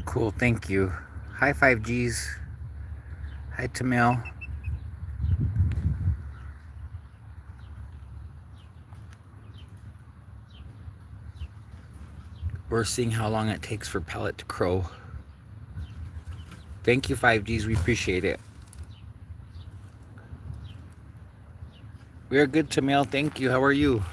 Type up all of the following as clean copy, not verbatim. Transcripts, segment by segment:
Cool, thank you. Hi 5Gs. Hi Tamil. We're seeing how long it takes for pellet to crow. Thank you 5Gs, we appreciate it. We are good, Tamil, thank you. How are you?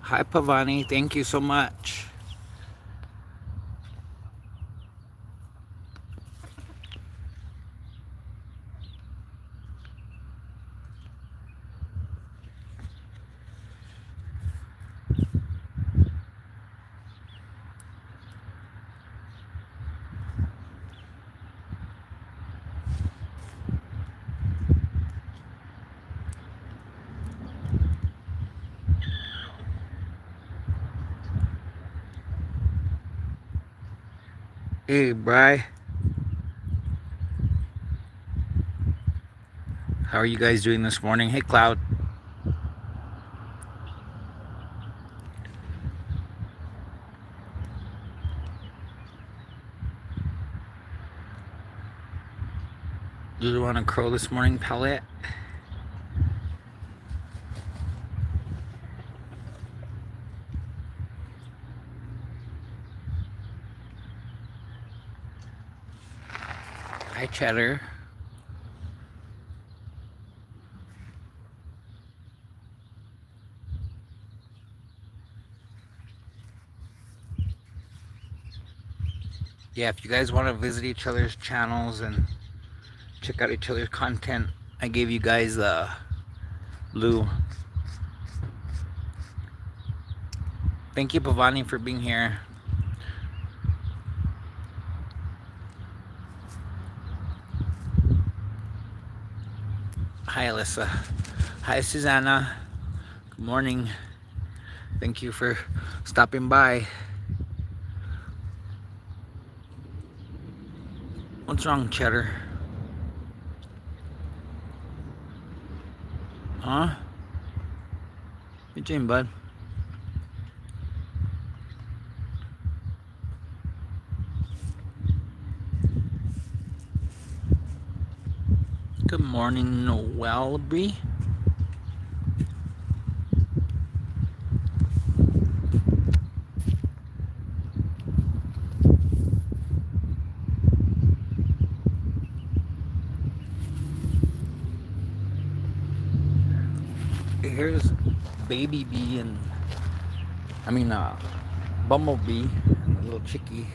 Hi Pavani, thank you so much. Hey Bri, how are you guys doing this morning? Hey Cloud. Do you want to crow this morning, pellet? Hi Cheddar. Yeah, if you guys want to visit each other's channels and check out each other's content, I gave you guys Lou. Thank you, Pavani, for being here. Hi, Alyssa. Hi, Susanna. Good morning. Thank you for stopping by. What's wrong, Cheddar? Huh? What you doing, bud? Good morning, Noelby. Here's Baby Bee and Bumblebee and the little chickie.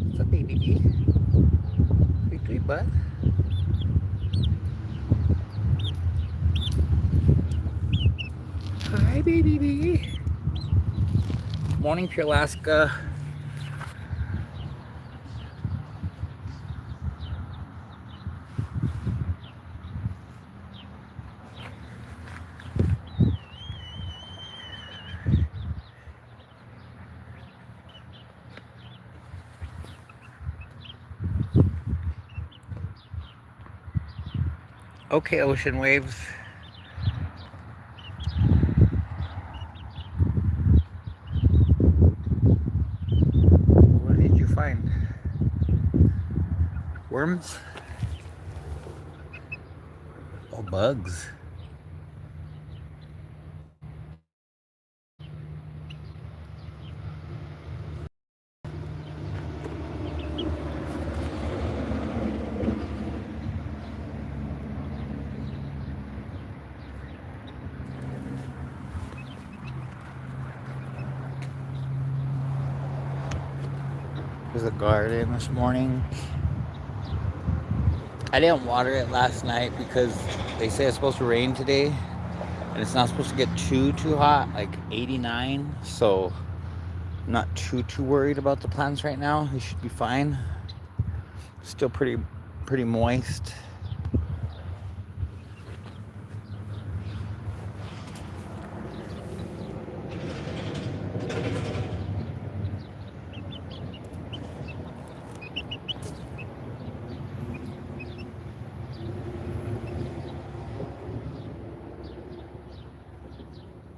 What's up, Baby Bee? What you doing, bud? Hi, Baby Bee. Morning, Pure Alaska. Okay, Ocean Waves. What did you find? Worms? Oh, bugs. There's a garden this morning. I didn't water it last night because they say it's supposed to rain today and it's not supposed to get too hot, like 89. So I'm not too worried about the plants right now. They should be fine. Still pretty moist.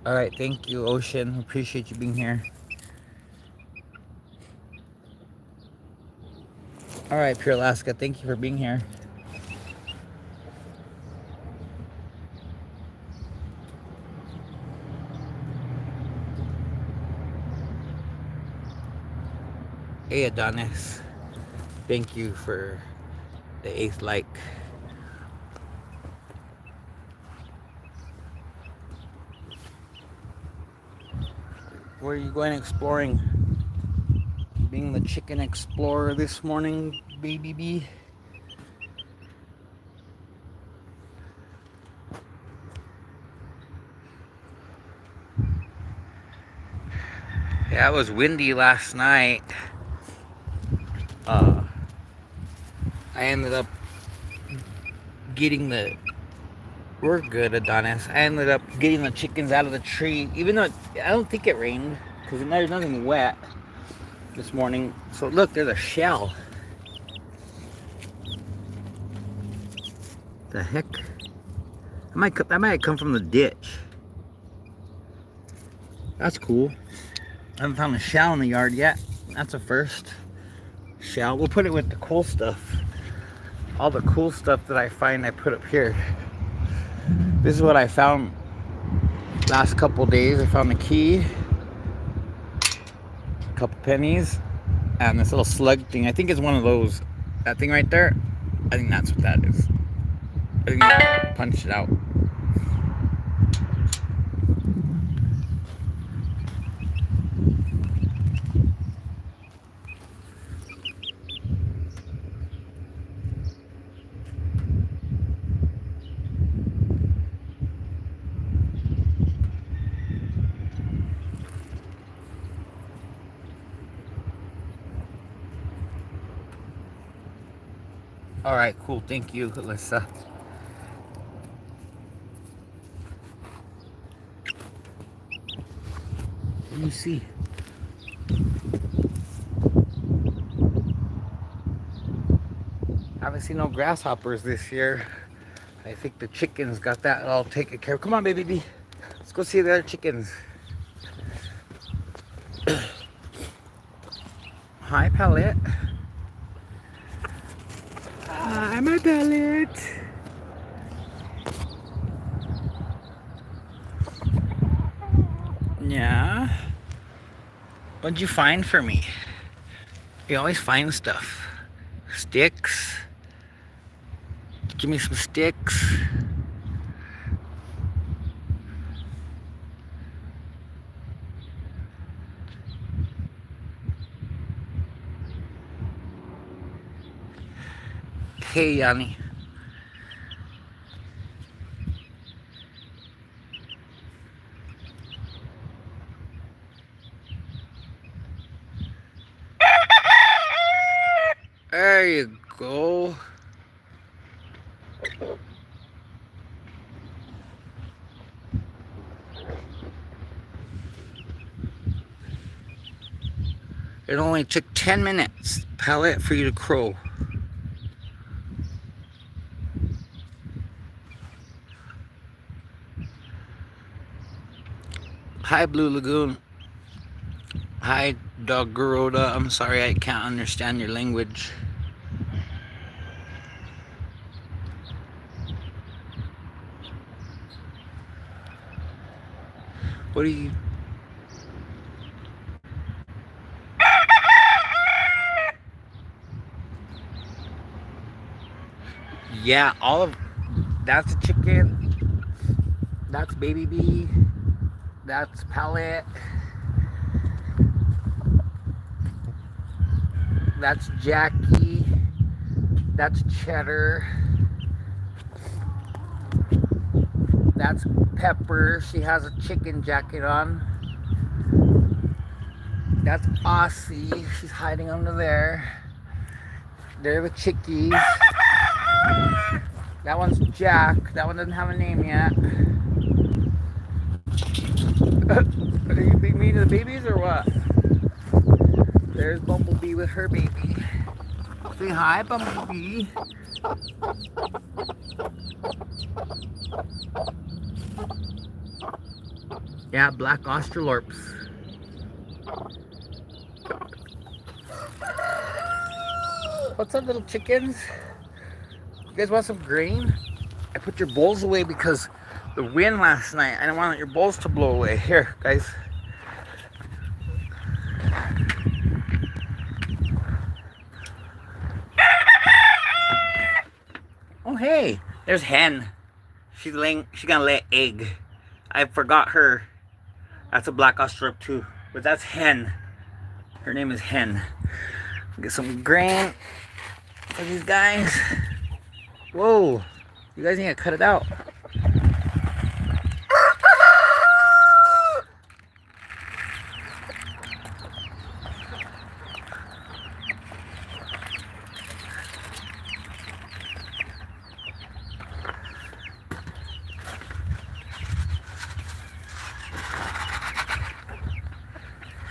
All right, thank you, Ocean. Appreciate you being here. All right, Pure Alaska, thank you for being here. Hey, Adonis. Thank you for the 8th like. Where are you going exploring? Being the chicken explorer this morning, baby bee. Yeah, it was windy last night. I ended up getting the... We're good, Adonis. I ended up getting the chickens out of the tree, even though I don't think it rained, because there's nothing wet this morning. So look, there's a shell. The heck? That might come from the ditch. That's cool. I haven't found a shell in the yard yet. That's a first. Shell. We'll put it with the cool stuff. All the cool stuff that I find, I put up here. This is what I found last couple days. I found a key, a couple pennies, and this little slug thing. I think it's one of those. That thing right there. I think that's what that is. I think I punched it out. All right, cool. Thank you, Alyssa. Let me see. I haven't seen no grasshoppers this year. I think the chickens got that all taken care of. Come on, baby bee. Let's go see the other chickens. Hi, Pellet. Hi, my Pellet. Yeah. What'd you find for me? You always find stuff. Sticks. Give me some sticks. Hey, Yanni. There you go. It only took 10 minutes, Pellet, for you to crow. Hi, Blue Lagoon. Hi, Doggeroda. I'm sorry I can't understand your language. What are you... Yeah, all of... That's a chicken. That's Baby Bee. That's Pellet. That's Jackie. That's Cheddar. That's Pepper. She has a chicken jacket on. That's Aussie. She's hiding under there. They're the chickies. That one's Jack. That one doesn't have a name yet. Are you being mean to the babies or what? There's Bumblebee with her baby. Say hi, Bumblebee. Yeah, black Australorps. What's up, little chickens? You guys want some grain? I put your bowls away because the wind last night. I didn't want your bowls to blow away. Here, guys. Oh, hey, there's Hen. She's gonna lay an egg. I forgot her. That's a black Australorp too, but that's Hen. Her name is Hen. Get some grain for these guys. Whoa, you guys need to cut it out.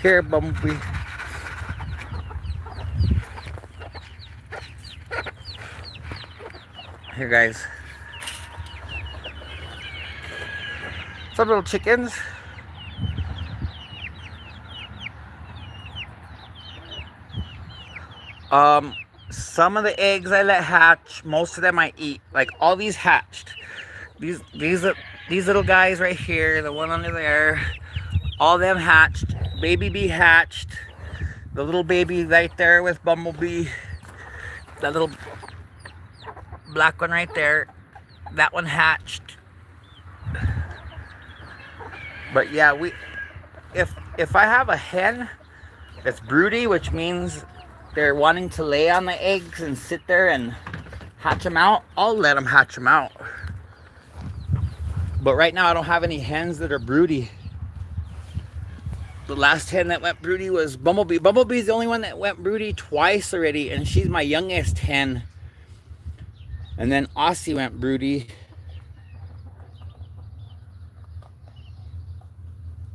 Here, Bumblebee. Here, guys. What's up, little chickens? Some of the eggs I let hatch. Most of them I eat. Like all these hatched. These little guys right here. The one under there. All them hatched. Baby bee hatched. The little baby right there with Bumblebee. That little black one right there. That one hatched. But yeah, if I have a hen that's broody, which means they're wanting to lay on the eggs and sit there and hatch them out, I'll let them hatch them out. But right now I don't have any hens that are broody. The last hen that went broody was Bumblebee. Bumblebee's the only one that went broody twice already, and she's my youngest hen. And then Aussie went broody.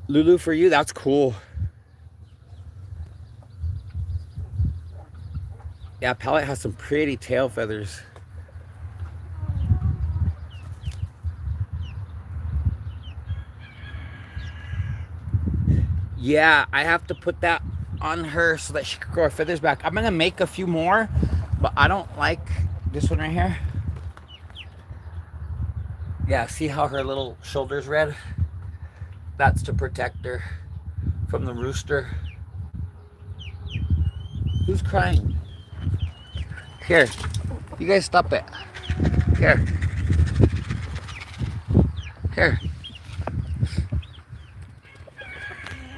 Lulu, for you, that's cool. Yeah, Pellet has some pretty tail feathers. Yeah, I have to put that on her so that she can grow her feathers back. I'm gonna make a few more, but I don't like this one right here. Yeah, see how her little shoulder's red? That's to protect her from the rooster. Who's crying? Here, you guys stop it. Here. Here.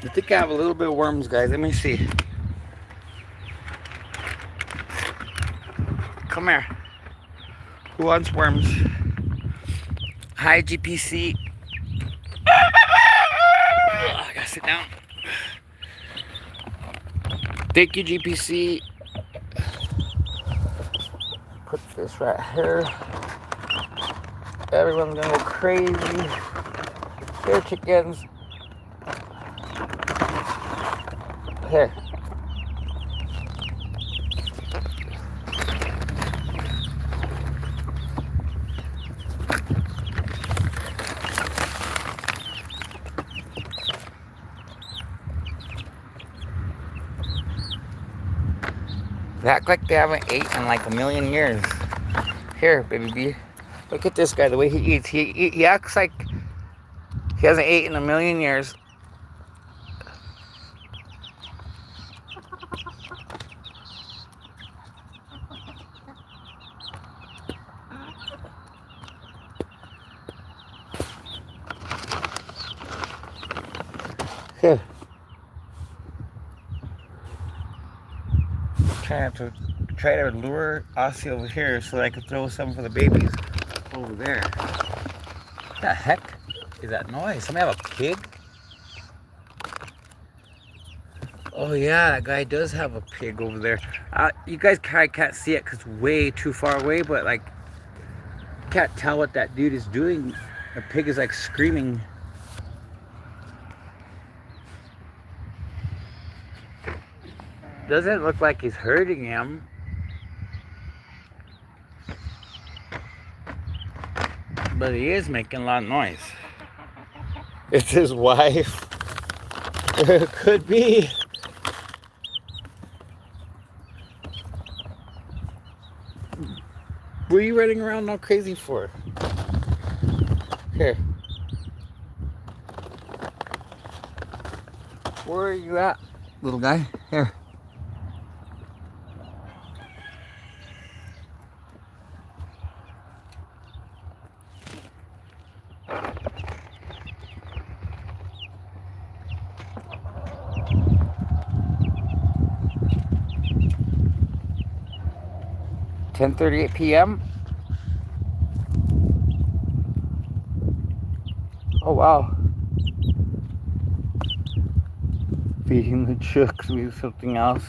I think I have a little bit of worms, guys. Let me see. Come here. Who wants worms? Hi, GPC. I gotta sit down. Thank you, GPC. Put this right here. Everyone's gonna go crazy. Here, chickens. Here. They act like they haven't ate in like a million years. Here, baby bee. Look at this guy, the way he eats. He acts like he hasn't eaten in a million years. Here. Try to lure Aussie over here so that I could throw some for the babies over there. What the heck is that noise? Somebody have a pig? Oh yeah, that guy does have a pig over there. You guys can't see it because it's way too far away, but like, can't tell what that dude is doing. The pig is like screaming. Doesn't look like he's hurting him. But he is making a lot of noise. It's his wife. It could be. What are you running around all crazy for? Here. Where are you at, little guy? Here. (10:38 p.m.) Oh wow. Feeding the chicks with something else.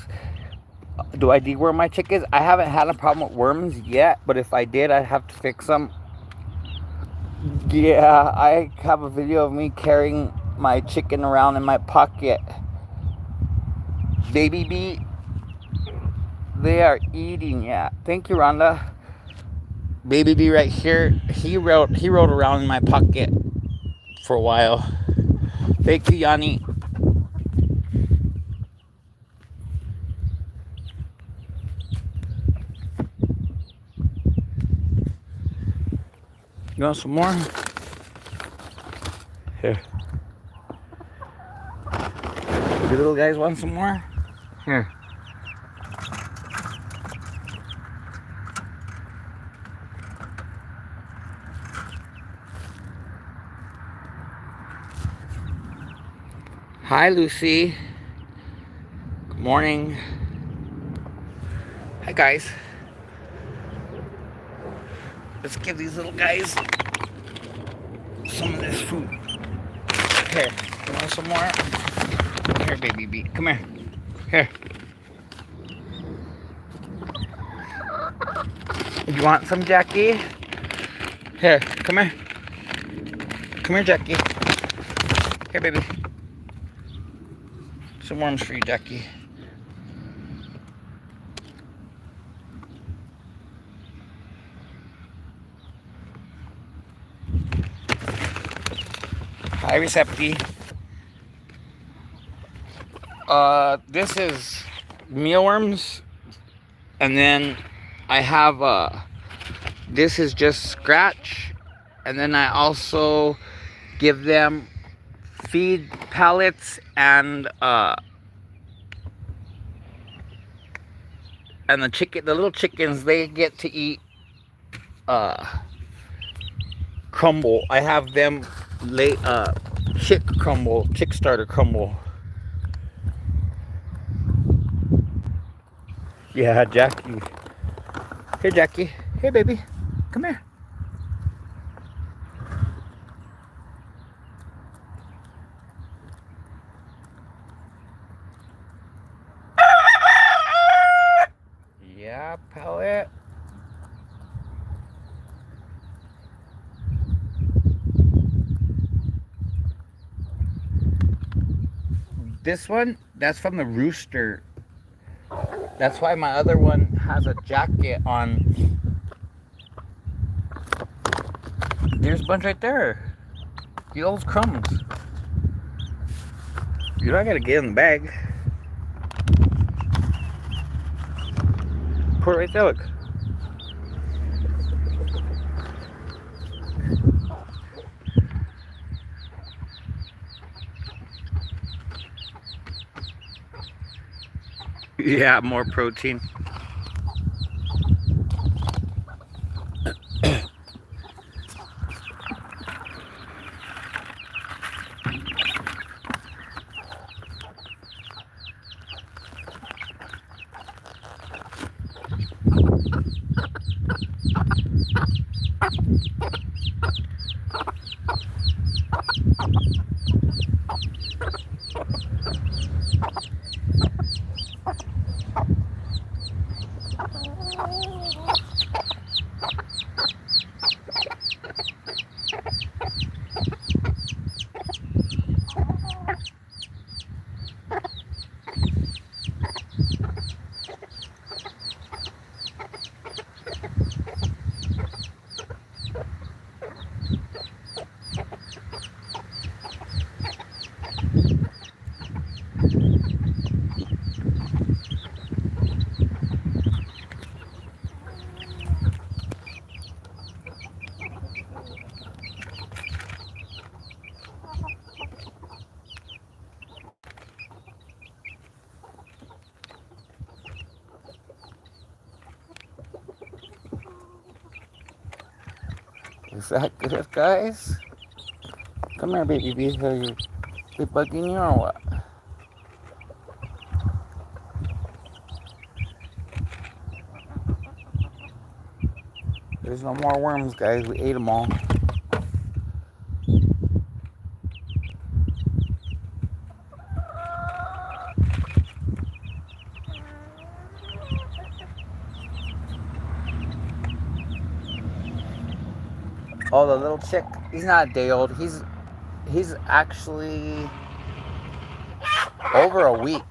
Do I deworm my chickens? I haven't had a problem with worms yet, but if I did, I'd have to fix them. Yeah, I have a video of me carrying my chicken around in my pocket. Baby bee, they are eating. Yeah, thank you, Rhonda. Baby bee right here. He rode around in my pocket for a while. Thank you, Yanni. You want some more? Here. You little guys want some more? Here. Hi, Lucy. Good morning. Hi, guys. Let's give these little guys some of this food. Here, you want some more? Here, baby bee. Come here. Here. You want some, Jackie? Here, come here. Come here, Jackie. Here, baby. Some worms for you, Jackie. Hi, Recepti. This is mealworms, and then I have this is just scratch, and then I also give them feed pellets and the little chickens, they get to eat crumble. I have them lay chick starter crumble. Yeah, Jackie. Here, Jackie. Hey, baby. Come here. Yeah, pellet. This one, that's from the rooster. That's why my other one has a jacket on. There's a bunch right there. The old crumbs. You don't gotta get in the bag. Put it right there, look. Yeah, more protein. Is that good, guys? Come here, baby bee. Are you bugging you or what? There's no more worms, guys. We ate them all. Oh, the little chick. He's not a day old. He's actually over a week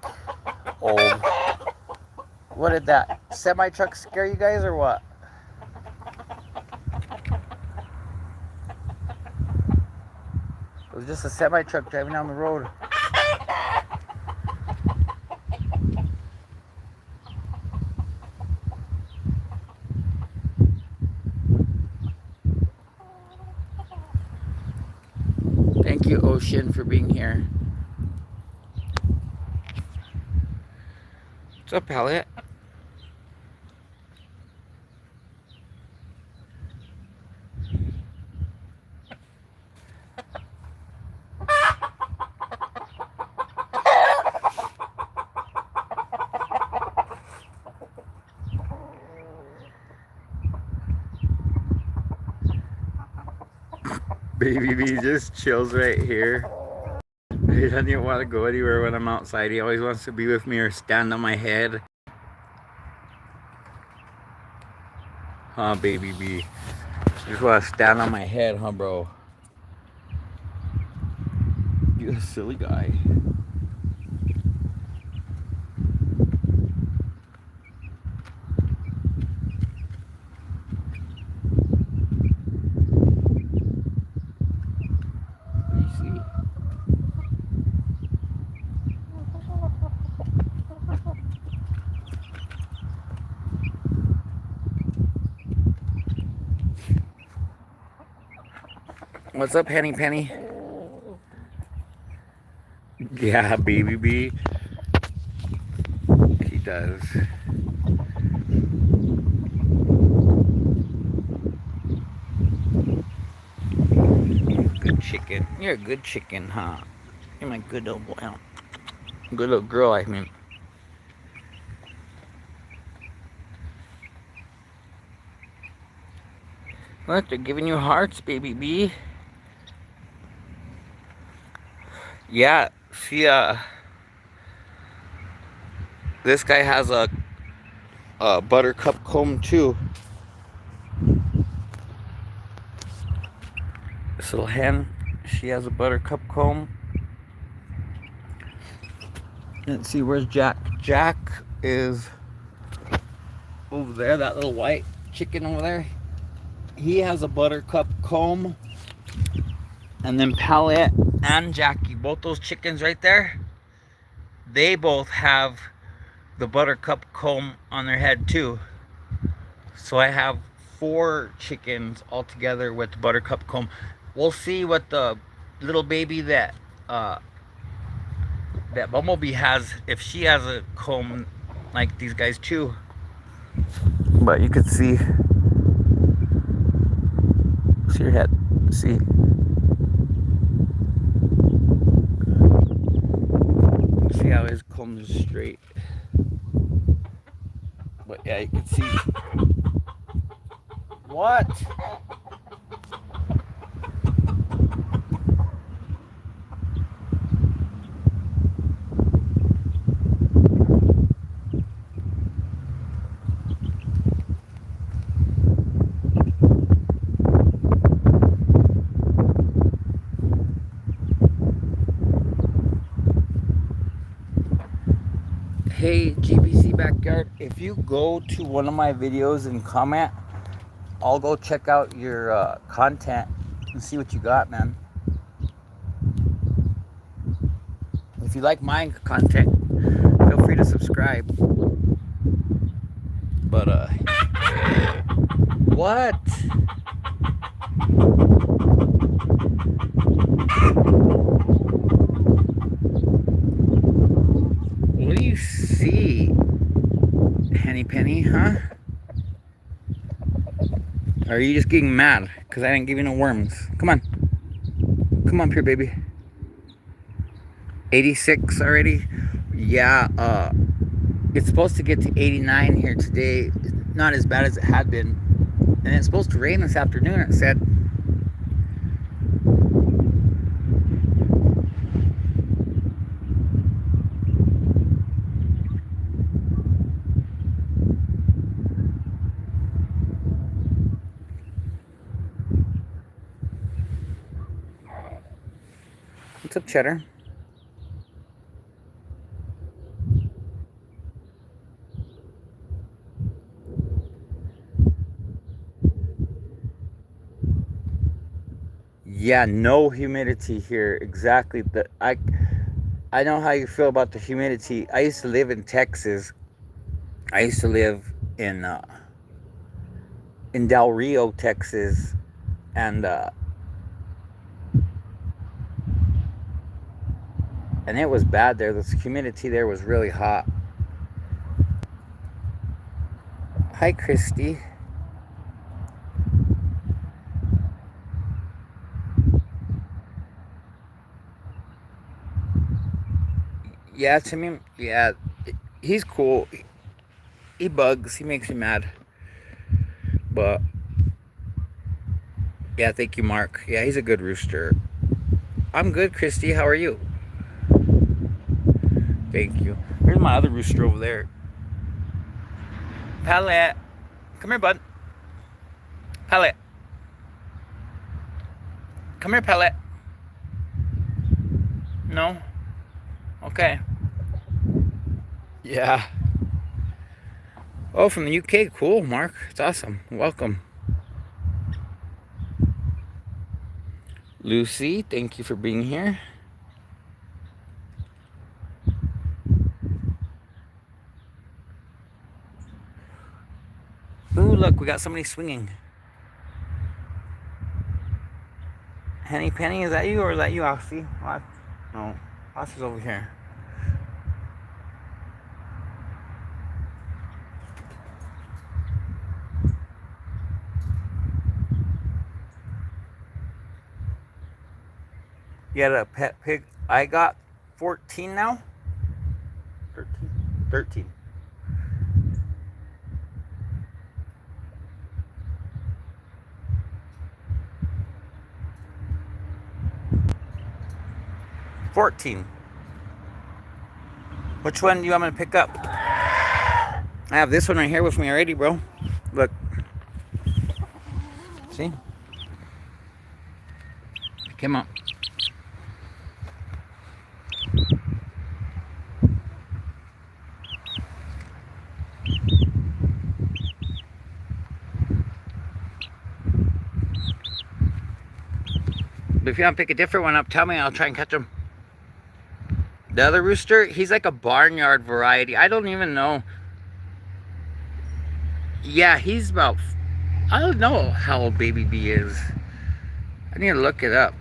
old. What did that semi-truck scare you guys or what? It was just a semi-truck driving down the road. Thank you, Ocean, for being here. What's up, Elliot? Baby B just chills right here. He doesn't even want to go anywhere when I'm outside. He always wants to be with me or stand on my head. Huh, baby B? You just want to stand on my head, huh, bro? You a silly guy. What's up, Penny Penny? Yeah, baby B. He does. Good chicken. You're a good chicken, huh? You're my good little boy. Good little girl, I mean. Look, they're giving you hearts, baby B. Yeah, see, this guy has a buttercup comb too. This little hen, she has a buttercup comb. Let's see, where's Jack? Jack is over there, that little white chicken over there. He has a buttercup comb. And then Palette and Jackie, both those chickens right there, they both have the buttercup comb on their head too. So I have 4 chickens all together with the buttercup comb. We'll see what the little baby that Bumblebee has, if she has a comb like these guys too. But you can see your head. See. See how his comb is straight. But yeah, you can see. What? Hey, GBC Backyard, if you go to one of my videos and comment, I'll go check out your content and see what you got, man. If you like my content, feel free to subscribe. But, what? What do you see, Henny Penny, huh? Or are you just getting mad? because I didn't give you no worms. Come on. Come on, pure baby. 86 already? Yeah, it's supposed to get to 89 here today. Not as bad as it had been. And it's supposed to rain this afternoon, it said. What's up, Cheddar? Yeah, no humidity here. Exactly. I know how you feel about the humidity. I used to live in Texas. I used to live in Del Rio, Texas, and it was bad there. The humidity there was really hot. Hi, Christy. Yeah, to me, yeah, he's cool. He bugs. He makes me mad. But yeah, thank you, Mark. Yeah, he's a good rooster. I'm good, Christy. How are you? Thank you. Here's my other rooster over there. Palette. Come here, bud. Palette. Come here, Palette. No? Okay. Yeah. Oh, from the UK. Cool, Mark. It's awesome. Welcome. Lucy, thank you for being here. Ooh, look, we got somebody swinging. Henny Penny, is that you or is that you, Aussie? No, Aussie's over here. You had a pet pig. I got 14 now. 13. 13. Which one do you want me to pick up? I have this one right here with me already, bro. Look. See? Come on. But if you want to pick a different one up, tell me. I'll try and catch him. The other rooster, he's like a barnyard variety. I don't even know. Yeah, he's about... I don't know how old Baby B is. I need to look it up.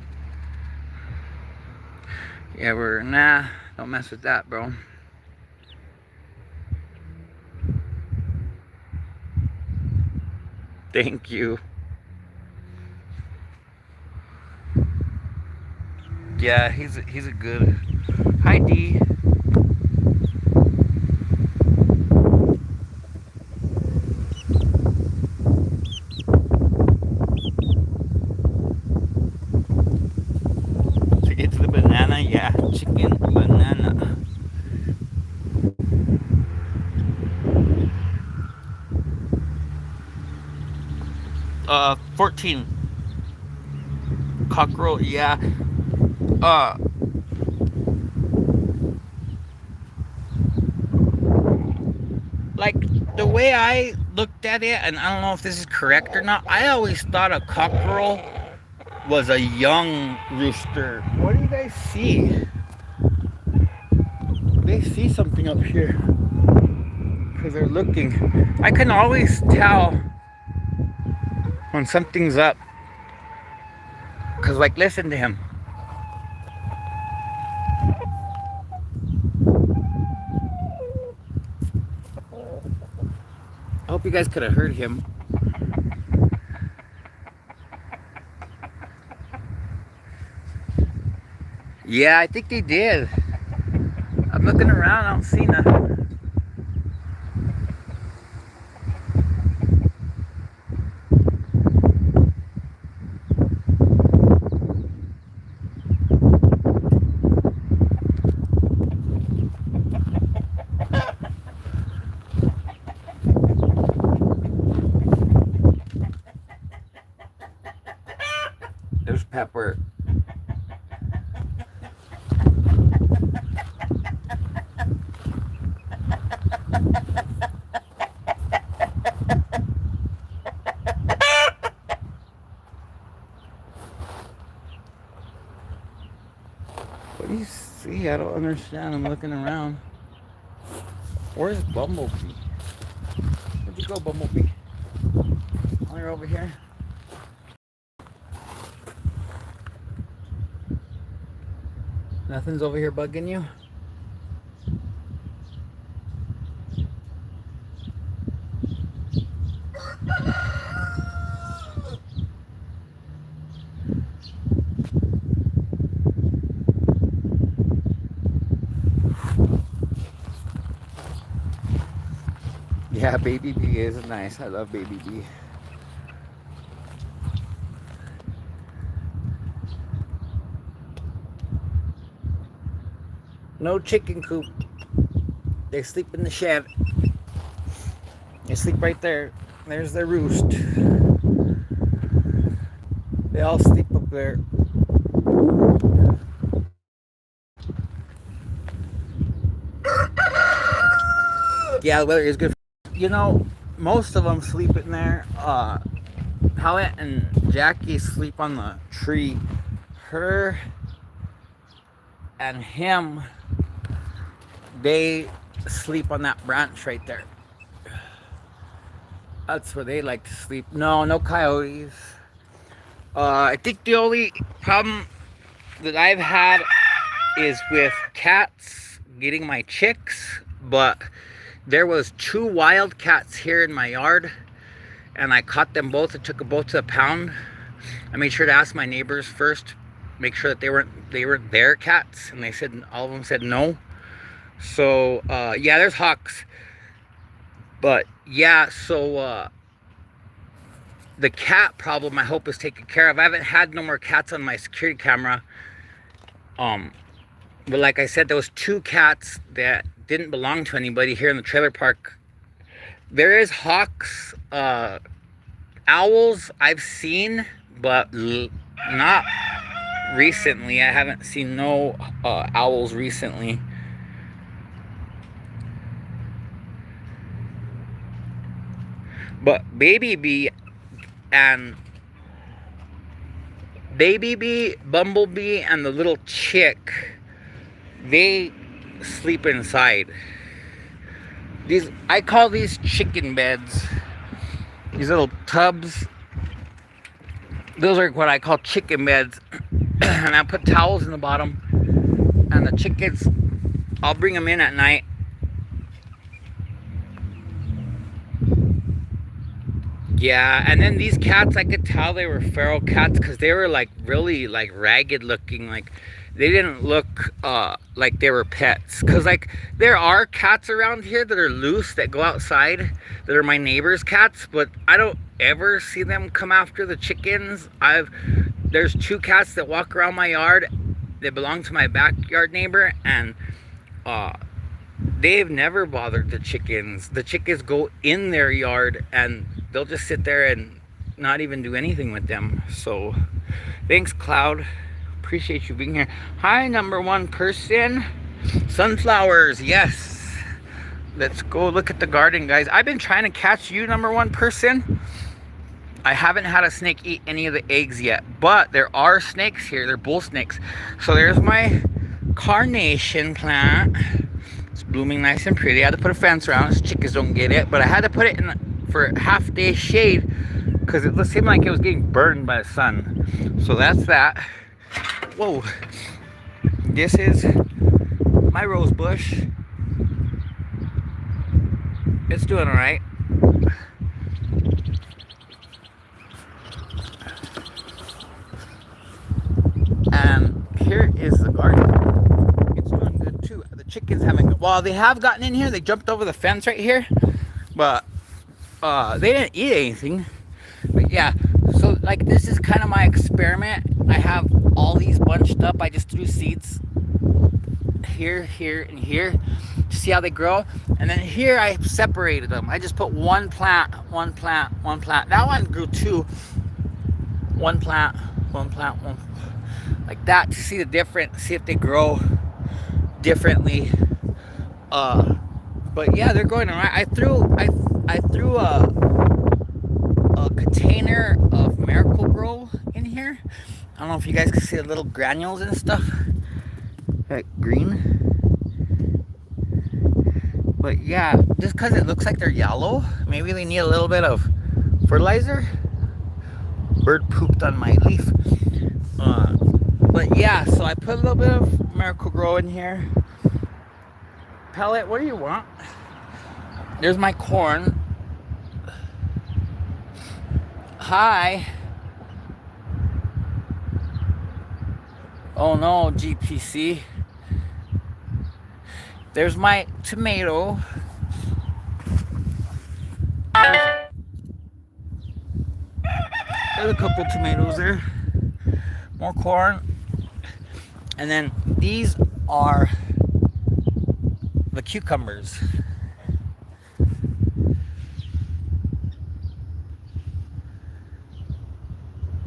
Yeah, nah, don't mess with that, bro. Thank you. Yeah, he's a good... Hi, D. To get to the banana, yeah, chicken banana. 14. Cockerel, yeah. Like, the way I looked at it, and I don't know if this is correct or not, I always thought a cockerel was a young rooster. What do you guys see? They see something up here. Because they're looking. I can always tell when something's up. Because, like, listen to him. I hope you guys could have heard him. Yeah, I think they did. I'm looking around, I don't see nothing. There's Pepper. What do you see? I don't understand. I'm looking around. Where's Bumblebee? Where'd you go, Bumblebee? Oh, you're over here. Nothing's over here bugging you? Yeah, Baby Bee is nice. I love Baby Bee. No chicken coop. They sleep in the shed. They sleep right there. There's their roost. They all sleep up there. Yeah, the weather is good. You know, most of them sleep in there. Howard and Jackie sleep on the tree. Her and him, they sleep on that branch right there. That's where they like to sleep. No, no coyotes. I think the only problem that I've had is with cats getting my chicks, but there was 2 wild cats here in my yard, and I caught them both. I took them both to the pound. I made sure to ask my neighbors first, make sure that they weren't their cats, and they said, all of them said no. So yeah, there's hawks, but yeah, so the cat problem I hope is taken care of. I haven't had no more cats on my security camera. But like I said, there was 2 cats that didn't belong to anybody here in the trailer park. There is hawks, owls I've seen, but not recently. I haven't seen no owls recently. But Baby Bee, Bumblebee, and the little chick, they sleep inside. I call these chicken beds. These little tubs. Those are what I call chicken beds. And I put towels in the bottom. And the chickens, I'll bring them in at night. Yeah, and then these cats, I could tell they were feral cats because they were like really like ragged looking. Like they didn't look like they were pets. Because like there are cats around here that are loose that go outside that are my neighbor's cats, but I don't ever see them come after the chickens. There's 2 cats that walk around my yard. They belong to my backyard neighbor, and they've never bothered the chickens. The chickens go in their yard and they'll just sit there and not even do anything with them. So thanks, Cloud. Appreciate you being here. Hi, number 1 person. Sunflowers, yes. Let's go look at the garden, guys. I've been trying to catch you, number 1 person. I haven't had a snake eat any of the eggs yet, but there are snakes here. They're bull snakes. So there's my carnation plant. It's blooming nice and pretty. I had to put a fence around it so chickens don't get it, but I had to put it in for half day shade because it seemed like it was getting burned by the sun. So that's that. Whoa. This is my rose bush. It's doing all right. And here is the garden. chickens haven't. Well, they have gotten in here. They jumped over the fence right here, but they didn't eat anything. But yeah, so like this is kind of my experiment. I have all these bunched up. I just threw seeds here, here, and here to see how they grow. And then here I separated them. I just put one plant, one plant, one plant. That one grew two. One plant, one plant, one, like that, to see the difference, see if they grow differently. But yeah, they're going around. I threw a container of Miracle-Gro in here. I don't know if you guys can see the little granules and stuff. That green. But yeah, just because it looks like they're yellow, maybe they need a little bit of fertilizer. Bird pooped on my leaf. But yeah, so I put a little bit of Miracle-Gro in here. Pellet, what do you want? There's my corn. Hi. Oh no, GPC. There's my tomato. There's a couple tomatoes there. More corn. And then these are the cucumbers.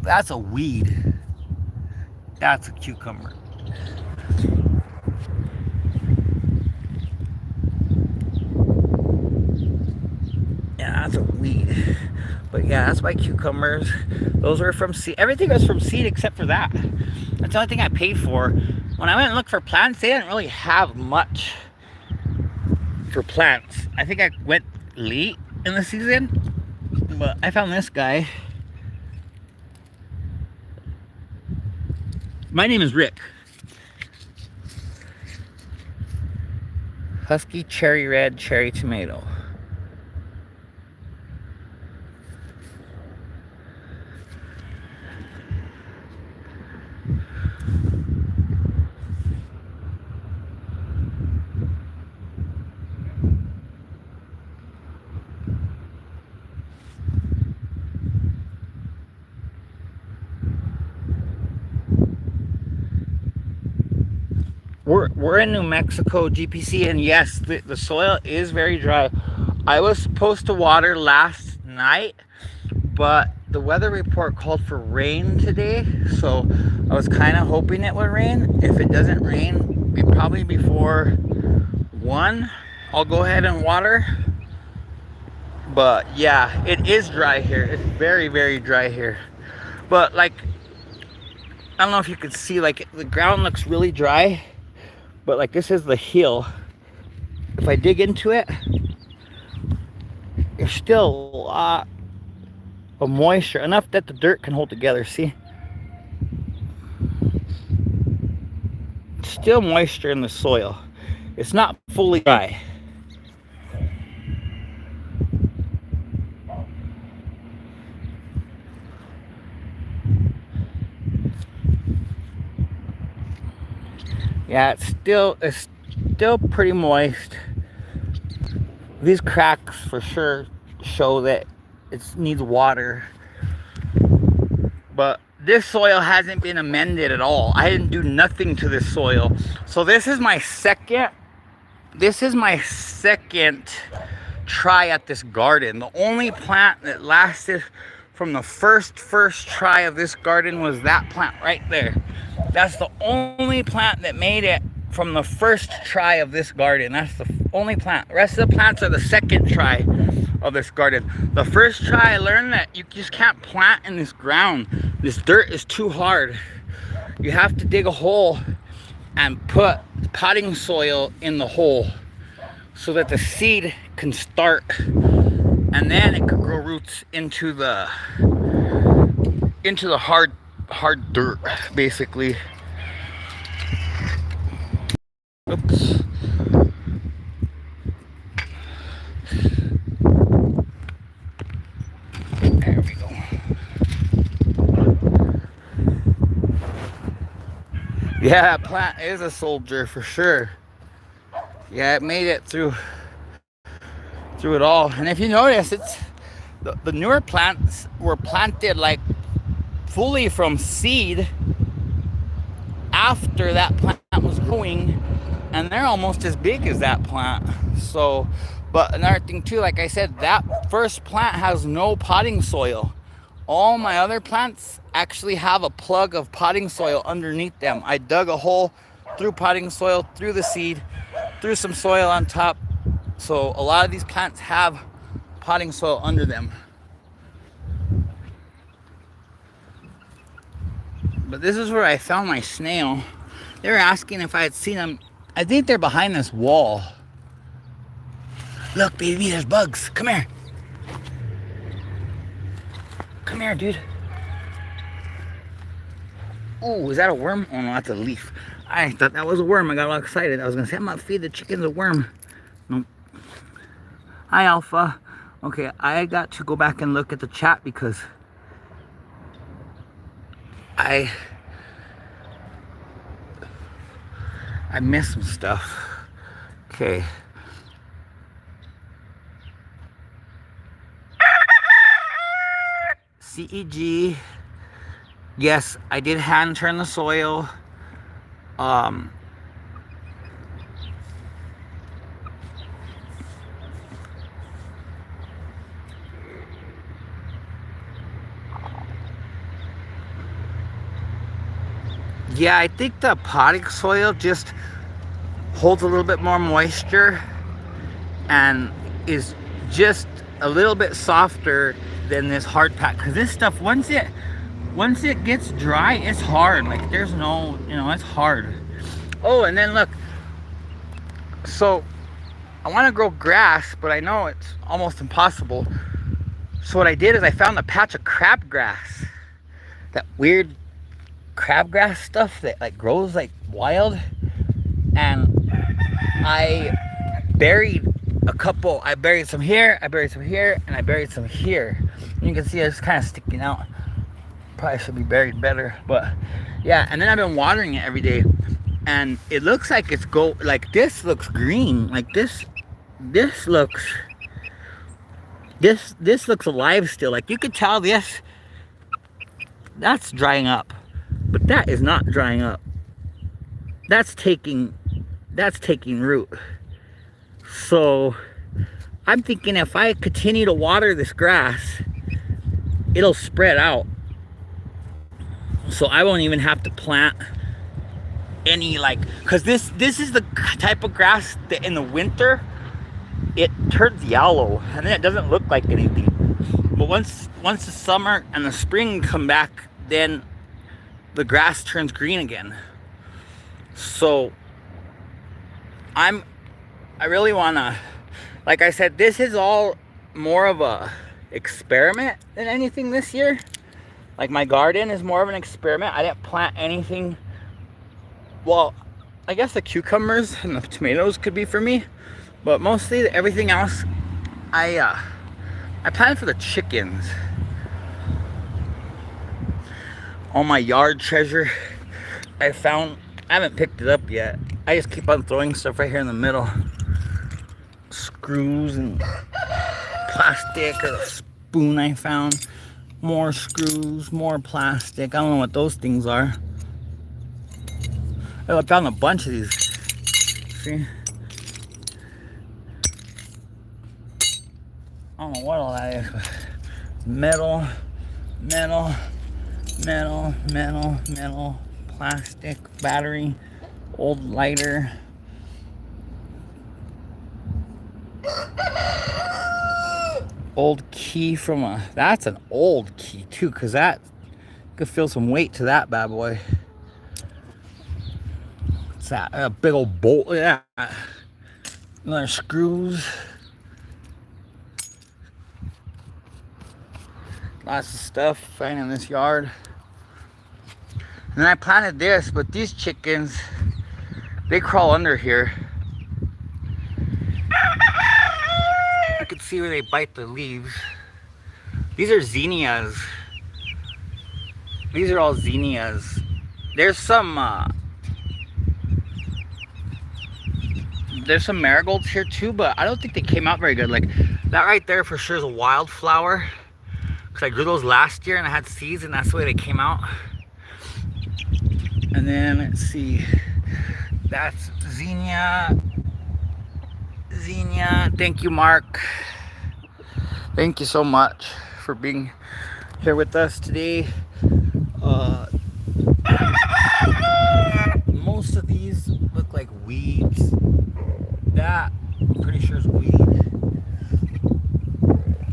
That's a weed. That's a cucumber. Yeah, that's a weed. But yeah, that's my cucumbers. Those were from seed. Everything was from seed except for that. That's the only thing I paid for. When I went and looked for plants, they didn't really have much for plants. I think I went late in the season, but I found this guy. My name is Rick. Husky cherry red cherry tomato. We're in New Mexico, GPC, and yes, the soil is very dry. I was supposed to water last night, but the weather report called for rain today, so I was kind of hoping it would rain. If it doesn't rain, probably before 1, I'll go ahead and water. But yeah, it is dry here. It's very, very dry here. But like, I don't know if you could see, like the ground looks really dry. But like this is the hill. If I dig into it, there's still a lot of moisture, enough that the dirt can hold together, see? Still moisture in the soil. It's not fully dry. Yeah, it's still pretty moist. These cracks for sure show that it needs water. But this soil hasn't been amended at all. I didn't do nothing to this soil. So this is my second try at this garden. The only plant that lasted from the first try of this garden was that plant right there. That's the only plant that made it from the first try of this garden. That's the only plant. The rest of the plants are the second try of this garden. The first try, I learned that you just can't plant in this ground. This dirt is too hard. You have to dig a hole and put potting soil in the hole so that the seed can start, and then it could grow roots into the hard dirt, basically. Oops. There we go. Yeah, that plant is a soldier for sure. Yeah, it made it through it all. And if you notice, it's the newer plants were planted like fully from seed after that plant was growing, and they're almost as big as that plant. So, but another thing too, like I said, that first plant has no potting soil. All my other plants actually have a plug of potting soil underneath them. I dug a hole, threw potting soil, threw the seed, threw some soil on top. So a lot of these plants have potting soil under them. But this is where I found my snail. They were asking if I had seen them. I think they're behind this wall. Look, baby, there's bugs. Come here. Come here, dude. Oh, is that a worm? Oh, no, that's a leaf. I thought that was a worm. I got all excited. I was going to say, I'm going to feed the chickens a worm. Nope. Hi, Alpha. Okay, I got to go back and look at the chat because I missed some stuff. Okay. CEG. Yes, I did hand turn the soil. Yeah, I think the potting soil just holds a little bit more moisture and is just a little bit softer than this hard pack. Because this stuff, once it gets dry, it's hard. Like there's no, it's hard. Oh, and then look. So I want to grow grass, but I know it's almost impossible. So what I did is I found a patch of crabgrass. That weird crabgrass stuff that like grows like wild. And I buried a couple. I buried some here, I buried some here, and I buried some here. And you can see it's kind of sticking out. Probably should be buried better, but yeah. And then I've been watering it every day, and it looks like it's like this looks green. Like this looks alive still. Like you could tell that's drying up, but that is not drying up. That's taking root. So I'm thinking if I continue to water this grass, it'll spread out. So I won't even have to plant any because this is the type of grass that in the winter it turns yellow and then it doesn't look like anything. But once the summer and the spring come back, then the grass turns green again. So I really wanna, like I said, this is all more of a experiment than anything this year. Like my garden is more of an experiment. I didn't plant anything. Well, I guess the cucumbers and the tomatoes could be for me, but mostly everything else I planted for the chickens. All my yard treasure I found. I haven't picked it up yet. I just keep on throwing stuff right here in the middle. Screws and plastic, or a spoon I found. More screws, more plastic. I don't know what those things are. I found a bunch of these. See? I don't know what all that is. Metal, plastic, battery, old lighter. Old key from that's an old key too, because that could feel some weight to that bad boy. What's that? A big old bolt. Yeah. Another screws. Lots of stuff found in this yard. And then I planted this, but these chickens, they crawl under here. You can see where they bite the leaves. These are zinnias. These are all zinnias. There's some There's some marigolds here too, but I don't think they came out very good. Like that right there for sure is a wildflower. Cause I grew those last year and I had seeds and that's the way they came out. And then let's see, that's zinnia. Zinnia, thank you, Mark. Thank you so much for being here with us today. Most of these look like weeds. That, I'm pretty sure is weed.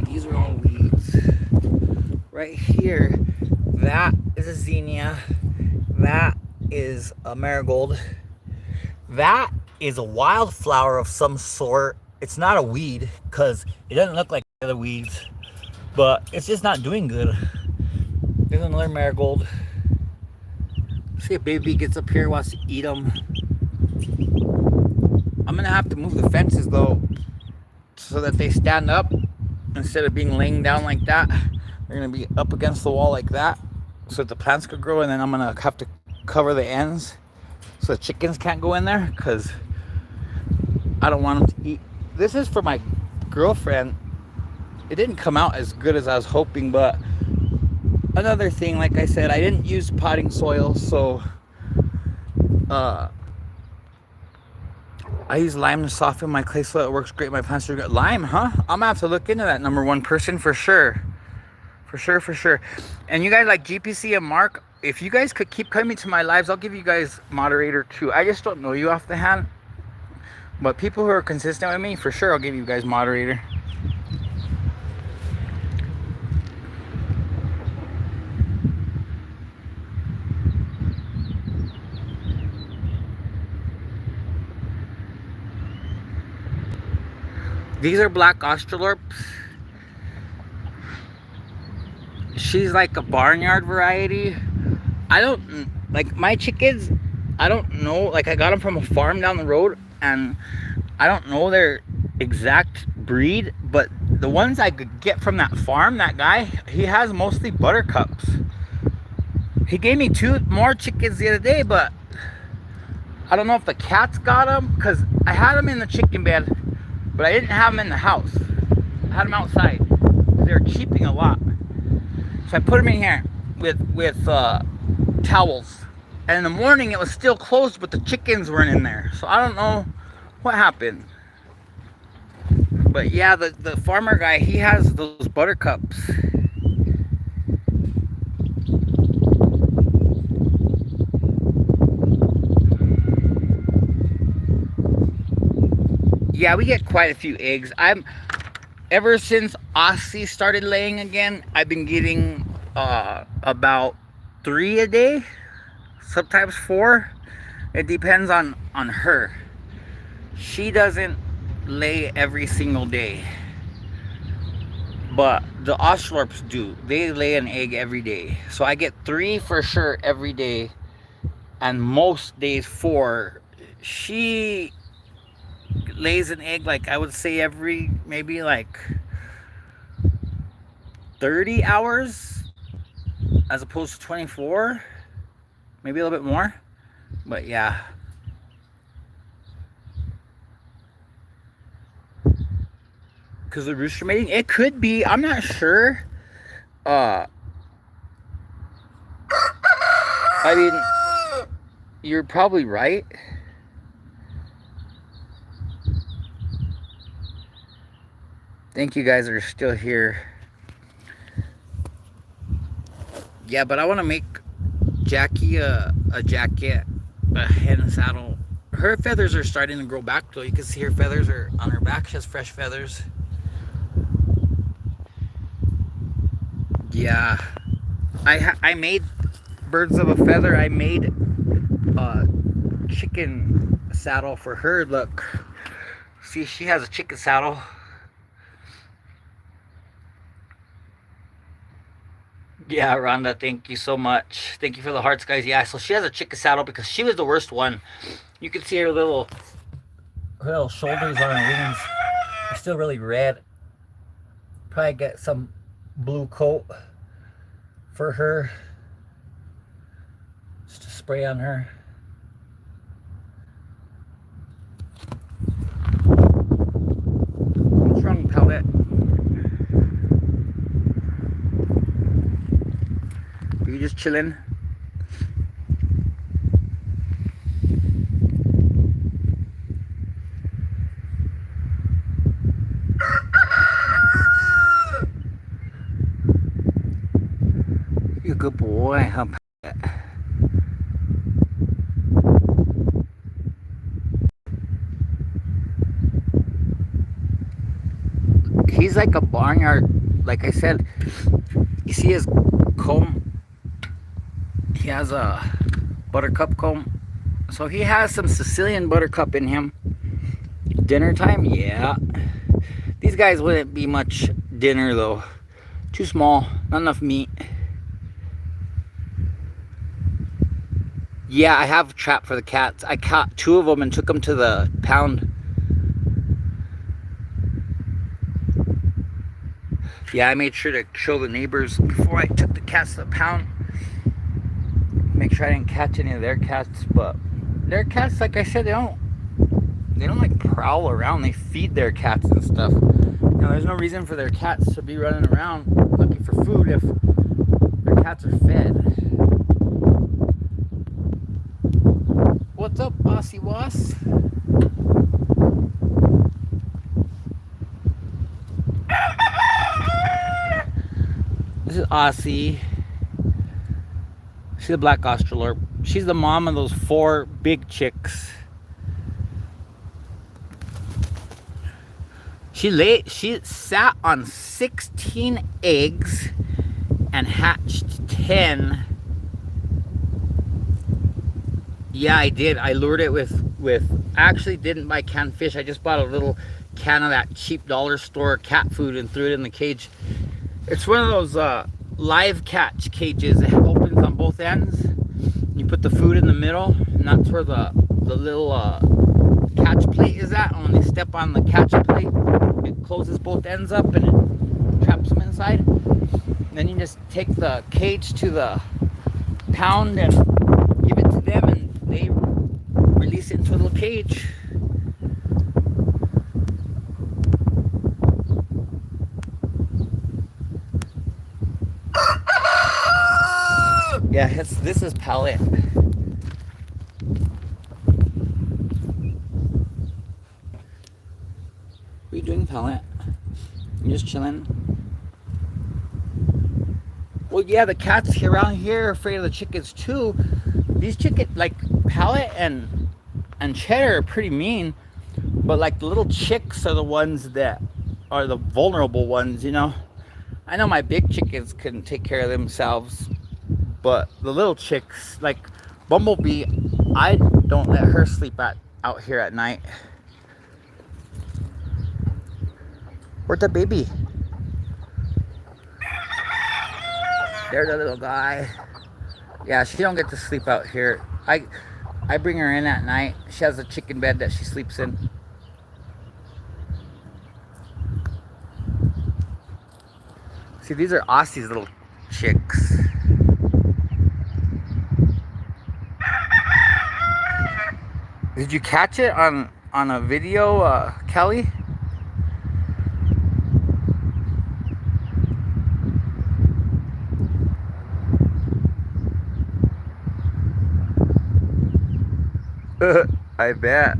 These are all weeds. Right here, that is a zinnia. That is a marigold. That is a wildflower of some sort. It's not a weed because it doesn't look like other weeds, but it's just not doing good. There's another marigold. See if baby gets up here, wants to eat them. I'm gonna have to move the fences though, so that they stand up instead of being laying down like that. They're gonna be up against the wall like that, so that the plants could grow. And then I'm gonna have to cover the ends so the chickens can't go in there because I don't want them to eat. This is for my girlfriend. It didn't come out as good as I was hoping, but another thing, like I said, I didn't use potting soil, so I use lime to soften my clay soil. It works great. My plants are good. Lime, huh? I'm gonna have to look into that, number one person, for sure. For sure. And you guys like GPC and Mark, if you guys could keep coming to my lives, I'll give you guys moderator too. I just don't know you off the hand. But people who are consistent with me, for sure, I'll give you guys moderator. These are black Australorps. She's like a barnyard variety. I don't, like my chickens, I don't know, like I got them from a farm down the road and I don't know their exact breed, but the ones I could get from that farm, that guy, he has mostly buttercups. He gave me 2 more chickens the other day, but I don't know if the cats got them, because I had them in the chicken bed, but I didn't have them in the house. I had them outside. They're cheaping a lot. So I put them in here with towels. And in the morning it was still closed, but the chickens weren't in there. So I don't know what happened. But yeah, the farmer guy, he has those buttercups. Yeah, we get quite a few eggs. Ever since Aussie started laying again, I've been getting about 3 a day, sometimes 4. It depends on her. She doesn't lay every single day, but the Australorps do. They lay an egg every day. So I get 3 for sure every day, and most days 4. She lays an egg, like I would say every maybe like 30 hours as opposed to 24, maybe a little bit more. But yeah, because the rooster mating, it could be, I'm not sure. I mean, you're probably right. Thank you guys that are still here. Yeah, but I want to make Jackie a jacket, a hen saddle. Her feathers are starting to grow back though. You can see her feathers are on her back. She has fresh feathers. Yeah, I made birds of a feather. I made a chicken saddle for her. Look, see, she has a chicken saddle. Yeah, Rhonda, thank you so much. Thank you for the hearts, guys. Yeah, so she has a chicken saddle because she was the worst one. You can see her little shoulders on her wings are still really red. Probably get some blue coat for her, just to spray on her. chilling. You're a good boy, huh? He's like a barnyard. Like I said, you see his comb? He has a buttercup comb. So he has some Sicilian buttercup in him. Dinner time? Yeah. These guys wouldn't be much dinner though. Too small, not enough meat. Yeah, I have a trap for the cats. I caught 2 of them and took them to the pound. Yeah, I made sure to show the neighbors before I took the cats to the pound. Make sure I didn't catch any of their cats, but their cats, like I said, they don't like prowl around. They feed their cats and stuff. You know, there's no reason for their cats to be running around looking for food if their cats are fed. What's up, Bossy Was? This is Aussie. She's a black Australorp. She's the mom of those 4 big chicks. She sat on 16 eggs and hatched 10. Yeah, I did. I lured it with I actually didn't buy canned fish. I just bought a little can of that cheap dollar store cat food and threw it in the cage. It's one of those live catch cages. It opens on both ends. You put the food in the middle, and that's where the little catch plate is at. And when they step on the catch plate, it closes both ends up and it traps them inside. And then you just take the cage to the pound and give it to them, and they release it into a little cage. Yeah, this is Palette. What are you doing, Palette? You just chilling? Well, yeah, the cats around here are afraid of the chickens too. These chickens, like Palette and Cheddar, are pretty mean, but like the little chicks are the ones that are the vulnerable ones, you know. I know my big chickens can take care of themselves, but the little chicks, like Bumblebee, I don't let her sleep out here at night. Where's the baby? There's the little guy. Yeah, she don't get to sleep out here. I bring her in at night. She has a chicken bed that she sleeps in. See, these are Aussie's little chicks. Did you catch it on a video, Kelly? I bet.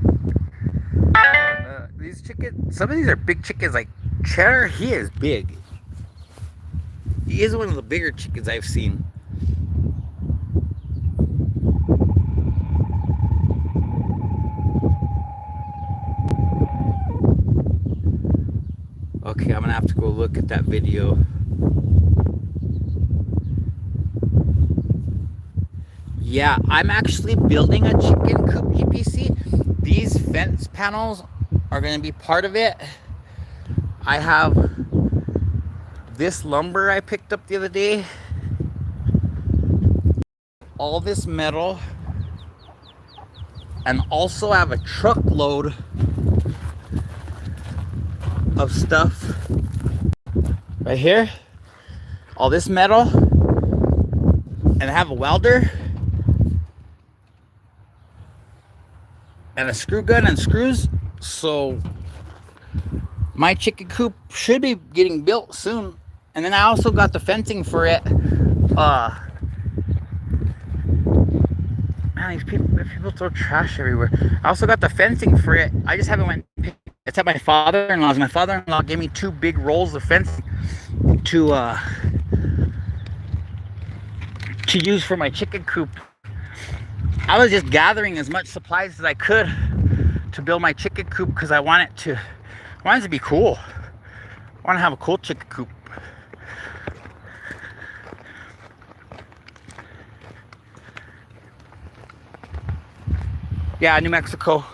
These chickens, some of these are big chickens. Like Cheddar, he is big. He is one of the bigger chickens I've seen. Okay, I'm gonna have to go look at that video. Yeah, I'm actually building a chicken coop GPC. These fence panels are gonna be part of it. I have this lumber I picked up the other day. All this metal. And also I have a truckload of stuff right here. All this metal. And I have a welder. And a screw gun and screws. So my chicken coop should be getting built soon. And then I also got the fencing for it. Man, these people throw trash everywhere. I also got the fencing for it. I just haven't went. It's at my father-in-law's. My father-in-law gave me 2 big rolls of fencing to use for my chicken coop. I was just gathering as much supplies as I could to build my chicken coop because I want it to be cool. I want to have a cool chicken coop. Yeah, New Mexico.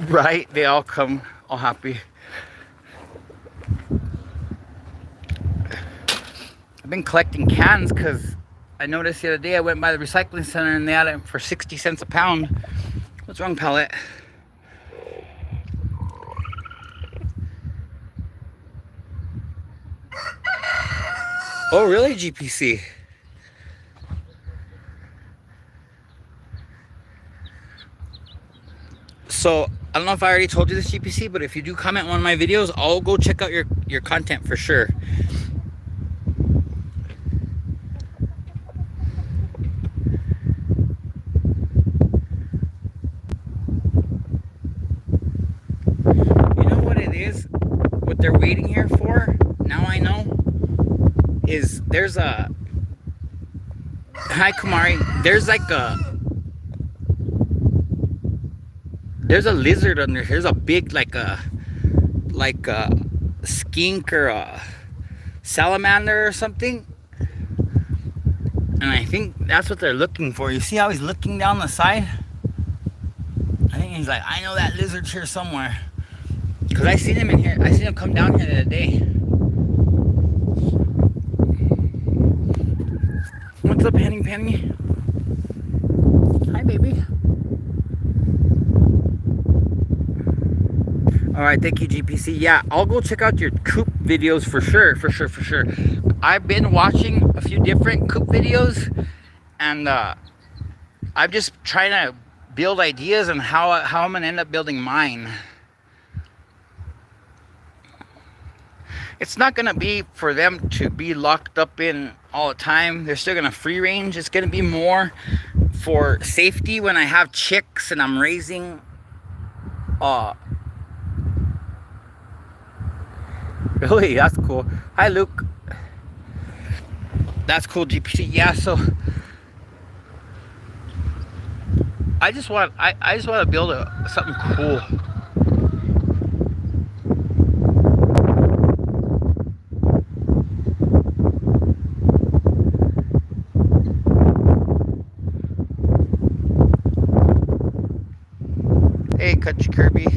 Right? They all come all happy. I've been collecting cans because I noticed the other day I went by the recycling center and they had it for 60 cents a pound. What's wrong, pallet? Oh, really, GPC? So, I don't know if I already told you this, GPC, but if you do comment on one of my videos, I'll go check out your content for sure. You know what it is? What they're waiting here for, now I know, is there's a... Hi, Kumari. There's like there's a lizard under here. There's a big like a skink or a salamander or something. And I think that's what they're looking for. You see how he's looking down the side? I think he's like, I know that lizard's here somewhere. Because I seen him in here. I seen him come down here the other day. What's up, Penny? Hi, baby. All right, thank you, GPC. Yeah, I'll go check out your coop videos for sure. I've been watching a few different coop videos, and I'm just trying to build ideas on how I'm gonna end up building mine. It's not gonna be for them to be locked up in all the time. They're still gonna free range. It's gonna be more for safety when I have chicks and I'm raising Really? That's cool. Hi, Luke. That's cool, GPC. Yeah, so I just want to build something cool. Hey, Country Kirby.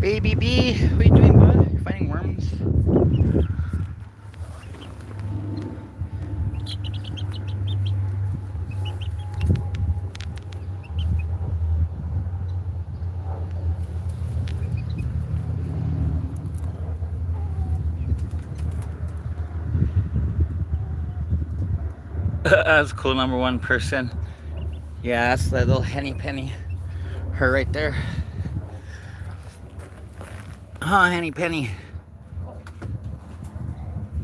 Baby B, what are you doing, bud? You're fighting worms? That's cool, number 1 person. Yeah, that's that little Henny Penny. Her right there. Huh, Henny Penny.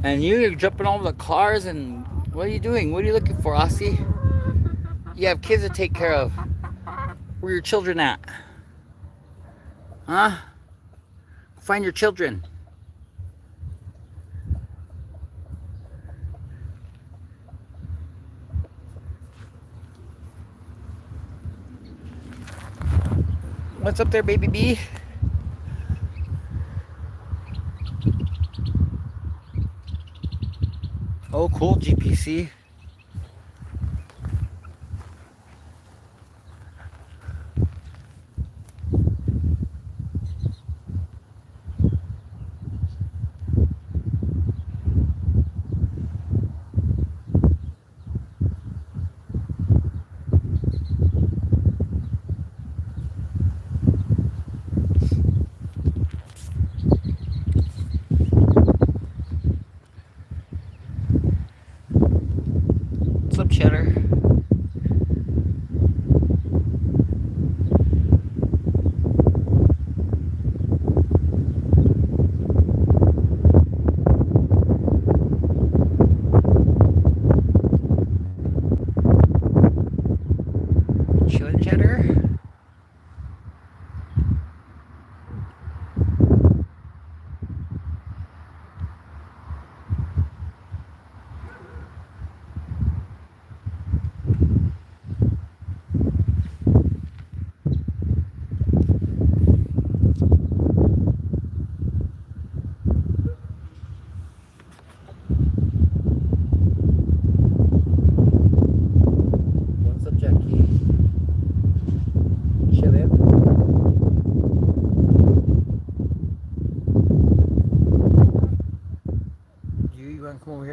And you're jumping over the cars and what are you doing? What are you looking for, Aussie? You have kids to take care of. Where are your children at? Huh? Find your children. What's up there, baby B? Oh, cool, GPC.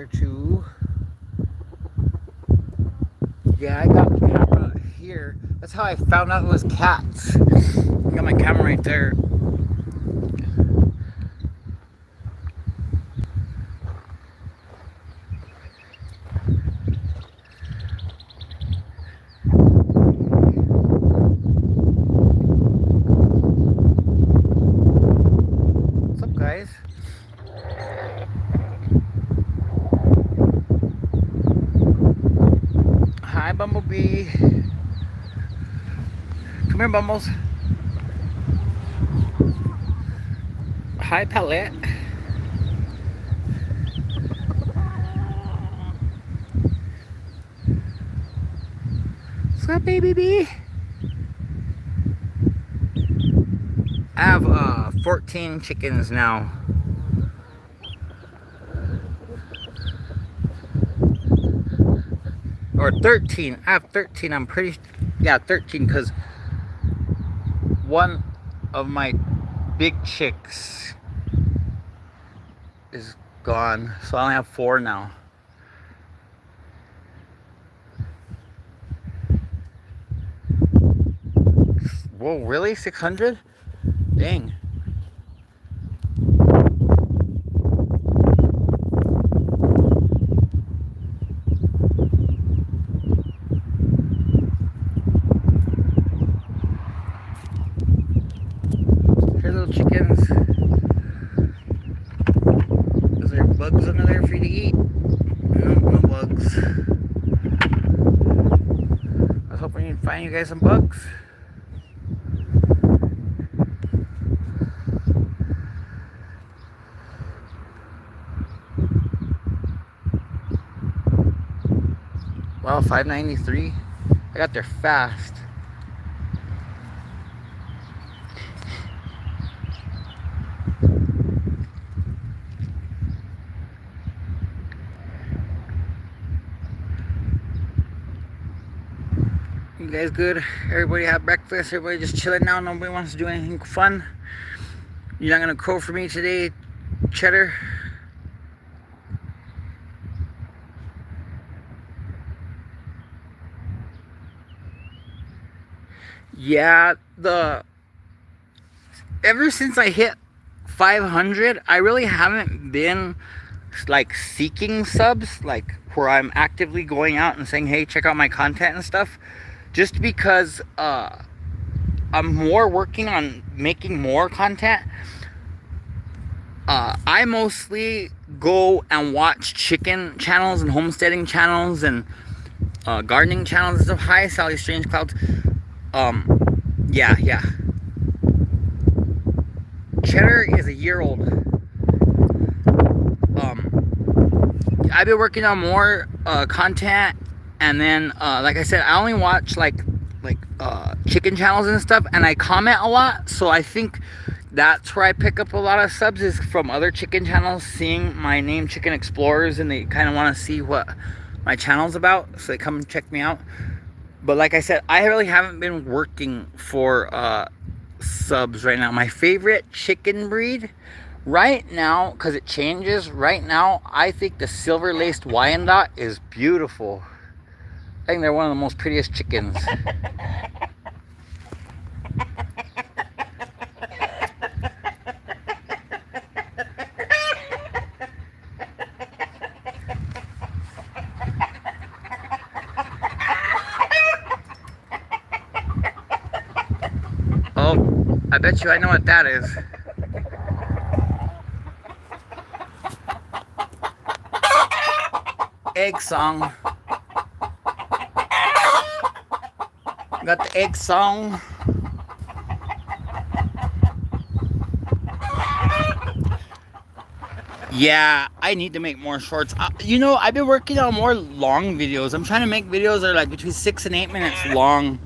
there too. Yeah, I got the camera here. That's how I found out it was cats. I got my camera right there. What's up, guys? Hi, Bumblebee. Come here, Bumbles. Hi, Palette. What's up, baby bee? I have 14 chickens now. Or 13. I have 13. I'm pretty... Yeah, 13, because one of my big chicks is gone. So I only have 4 now. Whoa, really? 600? Dang. Here, little chickens. Is there bugs under there for you to eat? No bugs. I was hoping you'd find you guys some bugs. Wow, 593. I got there fast. You guys good? Everybody have breakfast? Everybody just chilling now? Nobody wants to do anything fun? You're not gonna crow for me today, Cheddar? Yeah, ever since I hit 500, I really haven't been like seeking subs, like where I'm actively going out and saying, hey, check out my content and stuff, just because I'm more working on making more content. I mostly go and watch chicken channels and homesteading channels and gardening channels and stuff. Hi, Sally Strange Clouds. Yeah. Cheddar is a year old. I've been working on more content, and then like I said, I only watch like chicken channels and stuff, and I comment a lot, so I think that's where I pick up a lot of subs, is from other chicken channels seeing my name, Chicken Explorers, and they kind of want to see what my channel's about, so they come and check me out. But like I said, I really haven't been working for subs right now. My favorite chicken breed right now, because it changes right now, I think the silver laced Wyandotte is beautiful. I think they're one of the most prettiest chickens. Oh, I bet you I know what that is. Egg song. Got the egg song. Yeah, I need to make more shorts. You know, I've been working on more long videos. I'm trying to make videos that are like between 6 and 8 minutes long.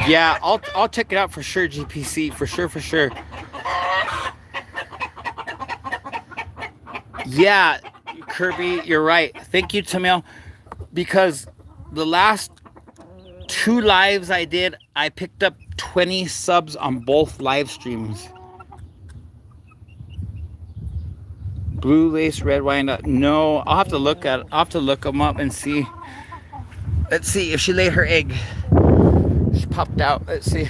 Yeah, I'll check it out for sure, GPC, for sure. Yeah, Kirby, you're right. Thank you, Tamil, because the last 2 lives I did, I picked up 20 subs on both live streams. Blue lace, red wyandotte. No, I'll have to look them up and see. Let's see if she laid her egg. She popped out. Let's see.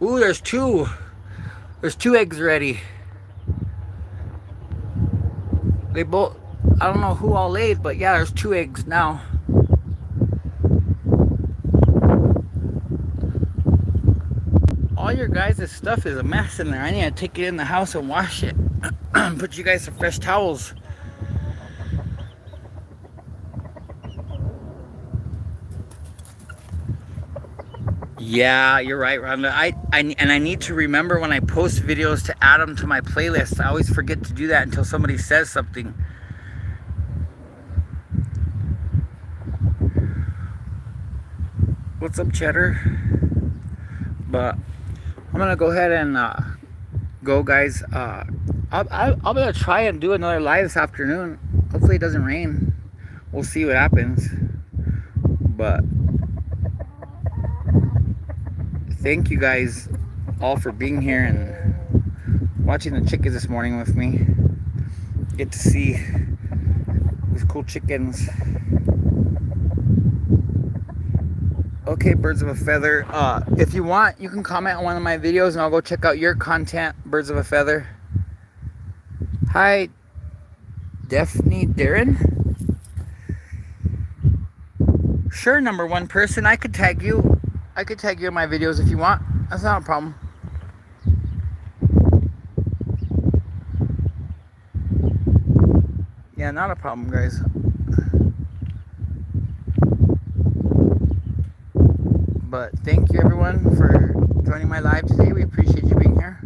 Ooh, there's two. There's two eggs ready. They both, I don't know who all laid, but yeah, there's two eggs now. All your guys' stuff is a mess in there. I need to take it in the house and wash it. Put you guys some fresh towels. Yeah, you're right, Rhonda. I need to remember when I post videos to add them to my playlist. I always forget to do that until somebody says something. What's up, Cheddar? But I'm gonna go ahead and go, guys. I'm gonna try and do another live this afternoon. Hopefully it doesn't rain. We'll see what happens. But thank you guys all for being here and watching the chickens this morning with me. Get to see these cool chickens. Okay, birds of a feather. If you want, you can comment on one of my videos and I'll go check out your content, birds of a feather. Hi, Daphne Darren. Sure, number one person. I could tag you. I could tag you in my videos if you want. That's not a problem. Yeah, not a problem, guys. But thank you, everyone, for joining my live today. We appreciate you being here.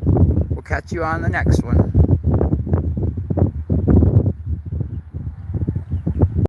We'll catch you on the next one.